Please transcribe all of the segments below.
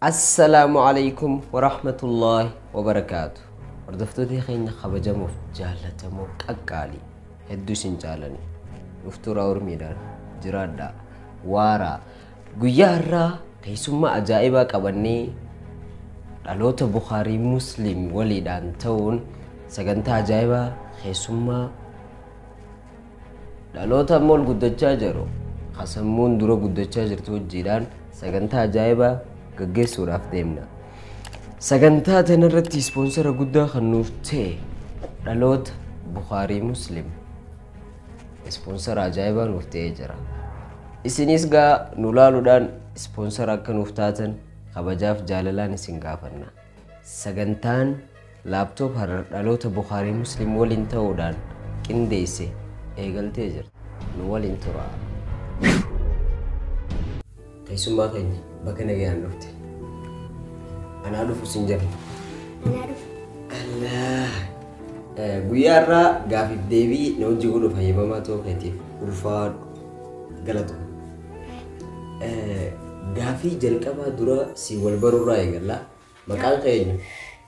السلام عليكم ورحمة الله وبركاته. وردفتوتي خينا خبجمو جالتمو كاكالي هدو سنجالني نفتورا ورميدان جرادا وارا غيارا تيسما أجائبا كبني دالوتا بخاري مسلم وليدان تون سغنتا أجائبا خيسما دالوتا مول قدجا جرو خسمون درو قدجا جرتو جيدان سغنتا أجائبا gaggeessuudhaaf raafdeemna. Sagantaa tanarratti ispoonsara guddaa kan nuuf ta'e dhaloota Bukhaarii Muslim ispoonsara ajaa'ibaa nuuf ta'ee jira. Isinis gaa nu laaluudhaan ispoonsara akka nuuf taatan kabajaaf jaalalaan isin gaafanna. Sagantaan laaptoop dhaloota Bukhaarii Muslim waliin ta'uudhaan qindeesse eegaltee jirti. Nu waliin tura. Teessummaa keenya bakka nagayaan dhufte. Anaa dhufu sin jedhe. Anaa dhufu. Allah. Guyyaa irraa gaafiif deebii na hojii godhuuf hayyamaa ta'uu keetiif ulfaadhu galatu. Gaafii jalqabaa dura si wal barurraa eegalla. Maqaan kee eenyu?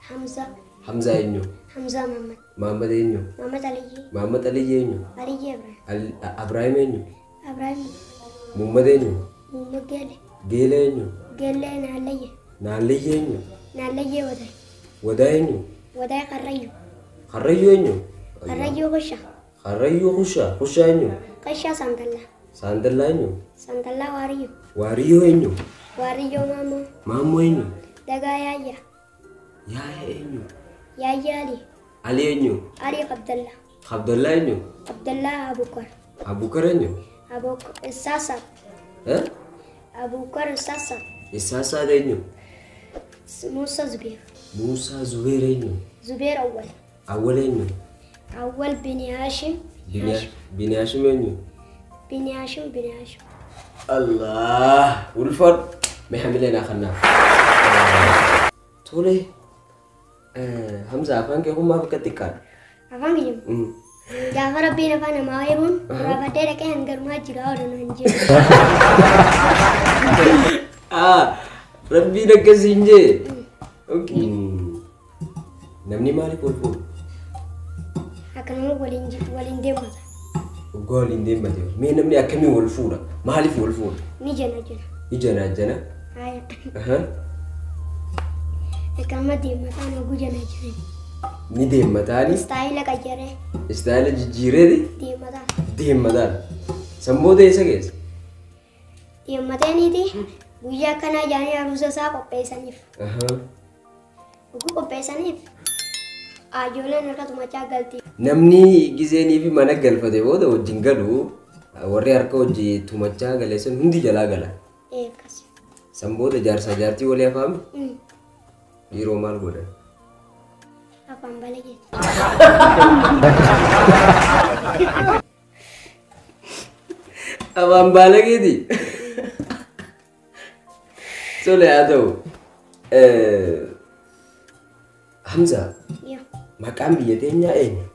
Hamza. Hamza eenyu? Hamza Muhammad. Muhammad eenyu? Muhammad Aliyyi. Muhammad Aliyyi eenyu? Aliyyi Ibrahim. Ibrahim eenyu? Ibrahim. Muhammad eenyu? Muhammad Gele. Geela eenyu? Gele Naalayye. Naalayyi eenyu? Naalayye Waday. Wadaa eenyu? Waday Qarrayyu. Qarrayyu eenyu? Qarrayyu Qusha. Qarrayyu Qusha. Qusha eenyu? Qusha Santalla. Santalla eenyu? Santalla Waariyyu. Waariyyu eenyu? Waariyyu Maammoo. Maammoo eenyu? Dagaa Yaayya. Yaaya eenyu? Yaayya Ali. Ali eenyu? Ali Abdalla. Abdullah eenyu? Abdalla Abukar. Abukar eenyu? Abukar Sasa. Abukar Sasa. Isaasaa eenyu? Musa Zubair. Musa Zubair eenyu? Zubair Awwal. Awwal eenyu? Awwal bin Hashim. Bin Hashim eenyu? bin Hashim. Allah ulfar محملنا خلنا تولي حمزة أفان كي هم ما بكتكار أفان كيم جعفر ربنا فانا ما يبون رابطة لك هنجر ما جرا ولا ننجر ربي لك زنجة أوكي نمني مالي فول أكمل ولين دم قولين دم بديو مين نمني أكمل والفورة مالي فول نجنا جنا هاي أها كم ديم مثلا وجنا جري نديم متاني ستايل كجري ستايل جيري ديم مدان سمو ده إيش ديم متاني دي ويا كنا جاني أروزا ساق بيسانيف أها وكو بيسانيف أجولا نركض ما غلطي نمني جزيني في mana galfate booda wajjin galu warri harka hojii tumachaa galeessan hundi jalaa gala. Kasi. Sambooda jaarsaa jaartii walii afaame? Yeroo maal godhan? Afaan balageeti. Afaan balageeti? Tole haa ta'u. Hamza. Yoo. Maqaan biyya teenyaa eenyu?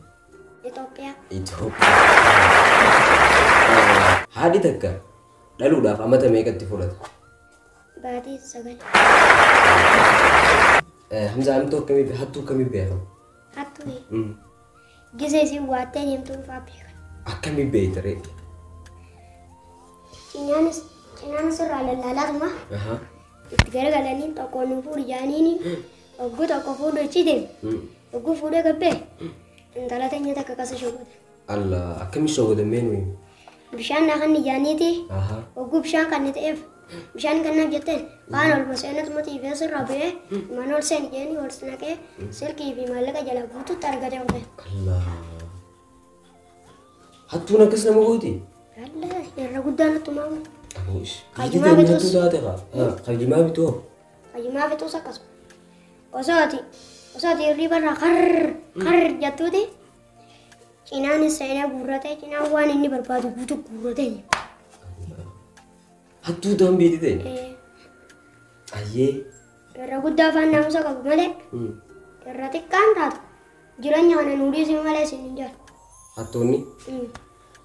Itoophiyaa. Itoophiyaa. Haadhi takka dhaluudhaaf amata meeqatti fudhata? Baatii 9. Hamza hattuu akkamii beekama? Hattuu gisee si waattee deemtuu fa'aa beekan. Akkamii beekta ree? Cinaanis irraa lallaalaatuma itti garagalanii tokko nu fuudhi jaaniini ogguu tokko fuudhachi deemu ogguu fuudhee gabbee intala teenya takka kasa shoggote. Allah akkamii shoggote meenuu? Bishaan naqan jaaniiti ogguu bishaan kan ta'eef bishaan kan jetteen waan ol baseenatu mati ifees irraa ba'ee mana ol seen jeeni ol naqee silkii fi maallaqa jala guutuutti argatee oole. Allah hattuun akkas nama gooti? Allah irra guddaan attumaa. Kajimaa bitus taate haa kajimaa bitoo? Kajimaa bitus akkasuma osoo ati hirriba irraa kar jettuuti cinaanis seenee guurratee cinaan waan inni barbaadu guutuu guurratee. Hattuu ta'an beekti ta'e? Ayyee. Irra guddaa afaan naamusa qabu malee irra xiqqaan taatu jireenya kana nuudhiisii malee isin hin jaallu. Hattoonni?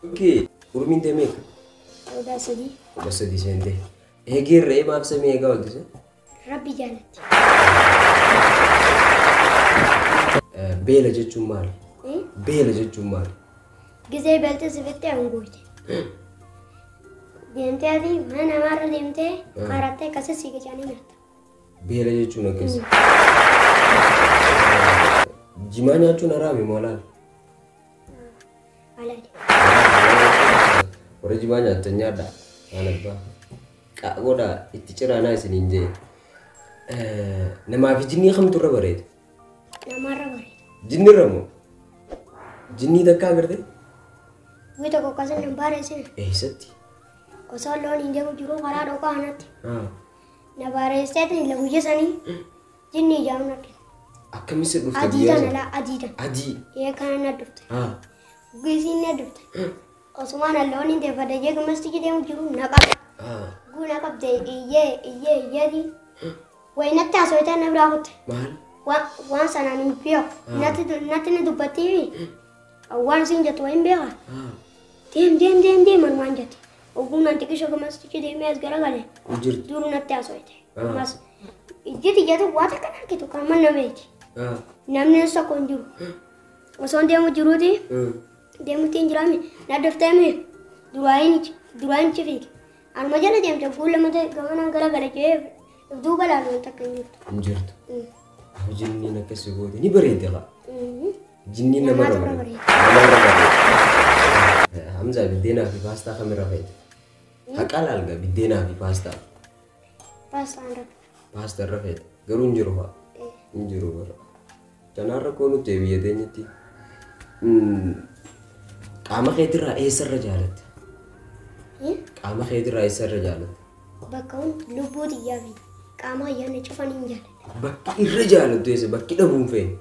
Okey. Urmiin ta'e meeqa? Udah sedih. Udah sedih sente. Egir re maaf samee egaa oltise? Rabbi jaalatti. Beela jechuun maali? Beela jechuun maali? Gizee beeltee sifittee hanguute. Deemtee ati mana namaarra deemtee qarattee akkasii siiqacaanii nyaata. Beela jechuun akkasii. Jimaa nyaachuun haraami moo laal? Alaali. Warra jimaa nyaatan nyaadhaa. Maal abbaa? Qaaqoodhaa itti ciraanaa isiniin jee. Namaa fi jinnii kamtu irra bareeda? Namaarra bareeda. Jinni irra moo? Jinnii takkaa agartee? Wii tokko akkasii nan baareessine. Eessatti? Osoo loon hin deemu jiru karaa dhooqaa kanatti. Na baareesseetiin ila guyya sanii jinni ijaamu na dhufte. Akkamitti dhufte? Adiidhaan alaa adiidhaan. Adii. Kana na dhufte. Guyisiin na dhufte. Osumaan loon hin deeffadde jeeqamasti deemu jiru na qabde. Guu na qabde iyyeeti. Wayinatti haasawitee na biraa kutte. Maal? Waan sanaan hin beeku. Natti na dubbattii waan siin jettu wayin beekaa. Deem waan jette. Ogumaan xiqqisho gamasti deemee as garagale. Duru natti haasawite. Mas ijjiti jedhu waan akka argitu kan manna beeki. Namni tokko hin jiru. Osoo deemu jiruuti. Deemutti hin jiraame. Na dafteeme duraayin cifiike. Anuma jala deemte fuula mata gamanaan garagale jee duuba laalu wanta akka hin jirtu. Hin jirtu. Jinniin akkasii goote ni bareedde qaba. Jinniin namarra bareedde. Hamza biddeenaa fi paastaa kamirra fayyada? Haqaa laalga biddeenaa fi paastaa. Paastaa irra fayyada. Garuu hin jiru fa'a. Hin jiru bara. Kanaarra koo nuti biyya teenyatti. Qaama keetirraa eessarra jaalatta? Qaama keetirraa eessarra jaalatta? Bakka hundi lubbuu xiyyaa fi qaama ayyaana cufanii hin jaalladha. Bakki irra jaalattu eessa? Bakki dhabuun feene?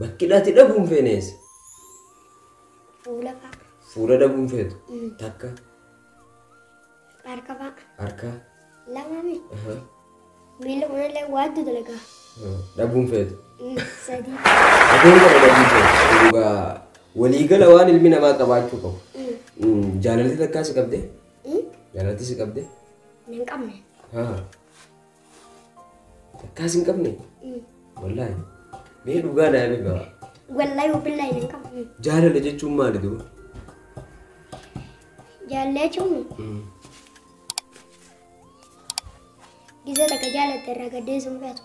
Bakki dhaati dhabuun feene eessa? Fuula fa'a. Fuula dhabuun feetu? Takka? Harka fa'a. Harka? Lamaami. Miila kunillee waaddu dalagaa. Dhabuun feetu? Sadii. Adeem kana dhabuun feetu? Dhugaa waliigala waan ilmi namaa qabaachuu qabu. Jaalalli takkaa si qabdee? Jaalalli si qabdee? Hin qabne. Takkaas hin qabne? Wallaahi. Mee dhugaa naa beekaa? Wallaahi wabillahi hin qabne. Jaalala jechuun maali duuba? Jaalala jechuun gizee takka jaalatte irraa gaddeessuun feetu.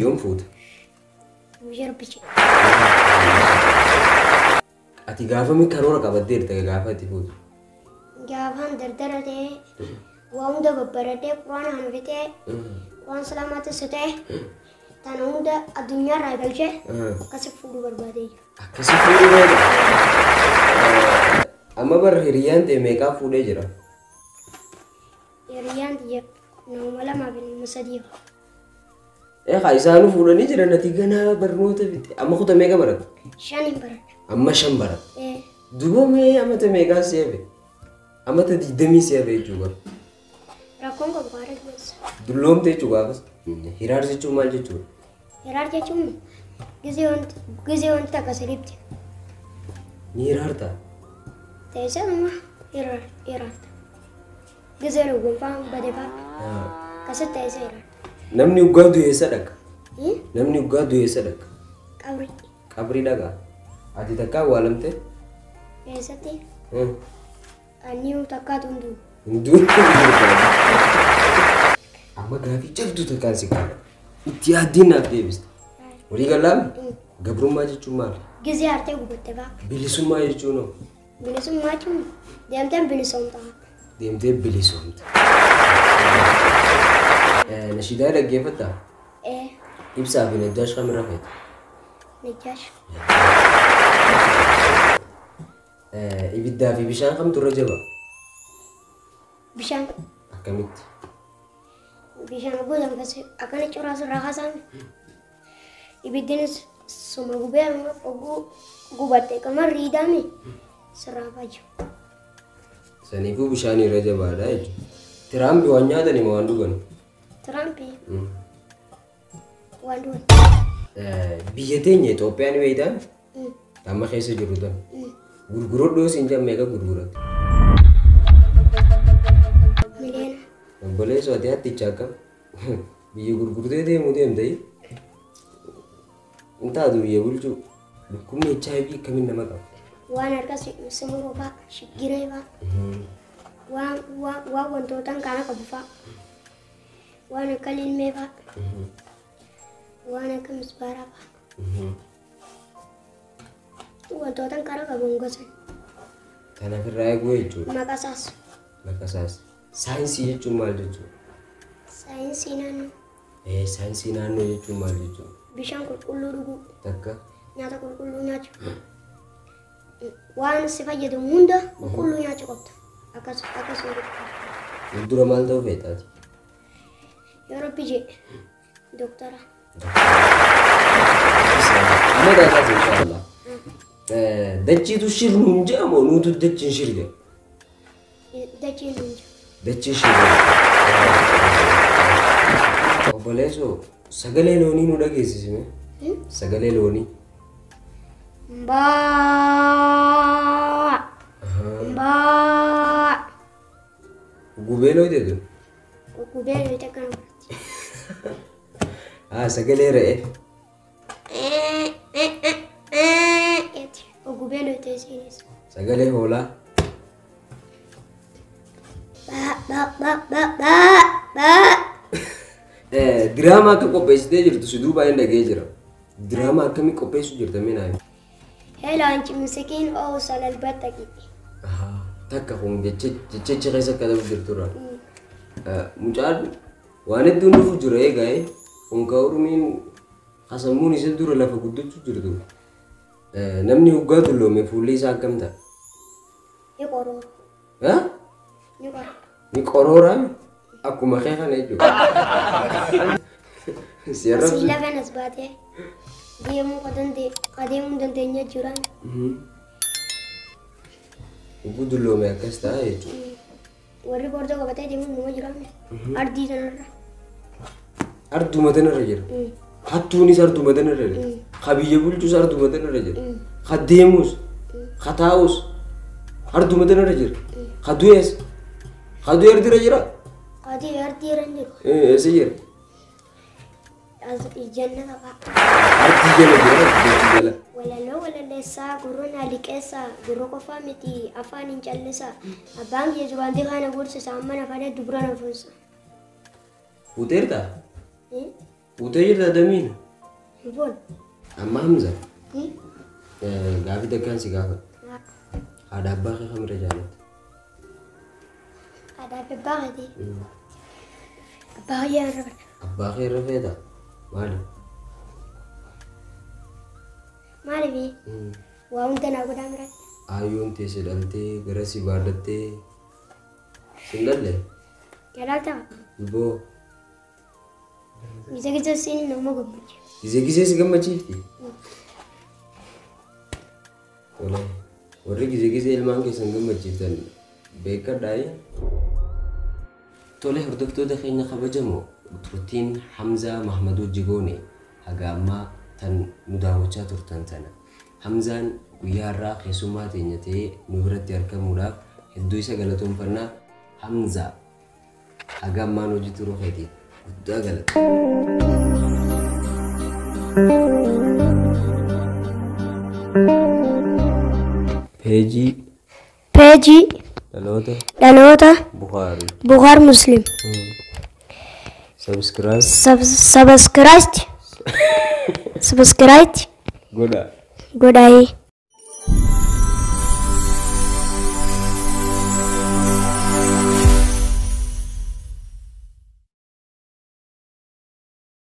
Yoom fuuta? Guyyaa rubbichi. Ati gaafami karoora qabaddeerta gaafa ati fuutu? Gaafaan dardara ta'ee waa hunda babbaradee quraan hanfitee quraan salaamaatis ta'ee tana hunda addunyaarraa galchee akkasi fuudhuu barbaadee jira. Akkasi fuudhuu barbaadee? Amma bara hiriyyaan ta'e meeqaa fuudhee jira? Hiriyyaan ta'e nama lamaa fi nama sadii. Isaanuu fuudhanii jiran ati ganaa barnoota bitte. Amma kuta meeqa barata? 5 barata. Amma 5 barata? Duuba mee amata meeqaa seefe? Amata 20 seefe jechuudha. Rakkoon qophaa'aa keessa. Dulloomte jechuudha gaafas. Hiraar jechuun maal jechuudha? Hiraar jechuun gizee wanti akka sirriitti. Ni hiraarta? Teessee nama hiraarta. Gizee gonfaan badeefaa akkasitti teessee hiraarta. Namni uggaa du'eessa dhaqa? Namni uggaa du'eessa dhaqa? Qabri. Qabri dhaqa? Ati takkaa awwaalamte? Eessatti? Ani takkaatu hunduu. Hunduu? Amma gaafii jabduu takkaan si qaaba. Itti yaaddiin naaf deebista. Walii gallaami? Gabrummaa jechuun maali? Gizee hartee gubatte ba'a. Bilisummaa jechuun hoo? Bilisummaa jechuun deemtee bilisoomta. Deemtee bilisoomta. Nashiidaa dhaggeeffattaa? Ibsaa fi Najjaash kamirra feeta? Najjaash. Ibiddaa fi bishaan kamtu irra jaba? Bishaan. Akkamitti? Bishaan guutan akkana curaa sirraa kaasame. Ibiddiinis suma gubee oguu gubatte qamar riidame sirraa baaju. Saniifuu bishaan irra jabaadha jechuudha. Tiraampi waan nyaatani moo waan dhugan? Tiraampi waan dhugan. Biyya teenya Itoophiyaan beektaa? Amma keessa jiru tan. Gurgurodhoo siin jaa meeqa gurgurata? Miliyoona. Boleh so hati-hati cakap. Biaya gurgurde deh deh. Entah tu biaya bulu tu. Kumi HIV kami nama kau. Wan harga semua pak, shigira pak. Wan wantotan kana kabu pak. Wan kalin me pak. Wan kamis bara pak. Wantotan kana kabu ngosan. Tanah kerai gue itu. Makasas. Sains ini cuma itu. Sains nano. Sains nano itu cuma itu. Bishan kulkulu rugu. Takka. Nyata kulkulu nyacu. Wan siapa jadi munda kulkulu nyacu kota. Akas urut. Itu ramal tau beta. Yoro pije. Doktora. Ama dah kasih insyaallah. Dacci tu shir nunja mau nutu dacci shir dia. Dacci nunja. Dacci shir. Oh boleh so. Sagale loni nuda kesi sih me. Sagale loni. Ba. Gubelo itu tu. Gubelo itu kan. Sagale re. Gubelo itu sini. Sagale hola. Ba. Drama ke kopes deh jadi tu sudah bayar dah gejera. Drama kami kopes sudah jadi mana? Hello anci musikin oh salal bata gitu. Tak kau cece rasa kada berturut. Muncul, wanita tu nufu jurai gay. Ongkau rumin kasamu ni sedura lah fakudu jujur tu. Namni uga tu lo me fully sakam tak. Ni koror. Ni kororan? Aku makan kan itu. Siapa? Sila kan asbat ya. Dia mu kadang dantenya juran. Ugu dulu me akas tak itu. Wari bordo ko batai dia mu juran. Ardi janara. Ardu matan rajer. Hatu ni sardu matan rajer. Khabiye bul tu sardu matan rajer. Khademus. Khataus. Ardu matan rajer. Khadues. Khaduer di rajer. Adi ardi ranjir. Sejir. Jangan apa. Ardi jala. Wala lesa guruna likesa guru ko famiti afani challesa abang ye jual di khana gur se saman afane dubra na fusa. Uter ta? Uter ta damin. Bol. Amma Hamza. Gavi dekan si gavi. Ada abah ke kamera jalan. Ada bebang di. Abah ya rafa. Abah ke rafa ta. Mali. Mali bi. Wa unta na godam rat. Ayun te sedalte garasi badate. Sendalle. Keralta. Bo. Bisa sini nomo gumaj. Gise si gammachi. Wala gise ilman ke sangam majitan. Beka dai. Tole hordofto dakhilna khabajamo. Utrutin Hamza Mahmadu Jigone. Agama tan mudawacha turtantana. Hamzan guyarra khisumat inyate nubrat yarkamura heddu isa galatum parna Hamza. Agama no jituru khedi. Udda galat. Peji. Dalota. Bukhari Muslim. Subscribe. Godai.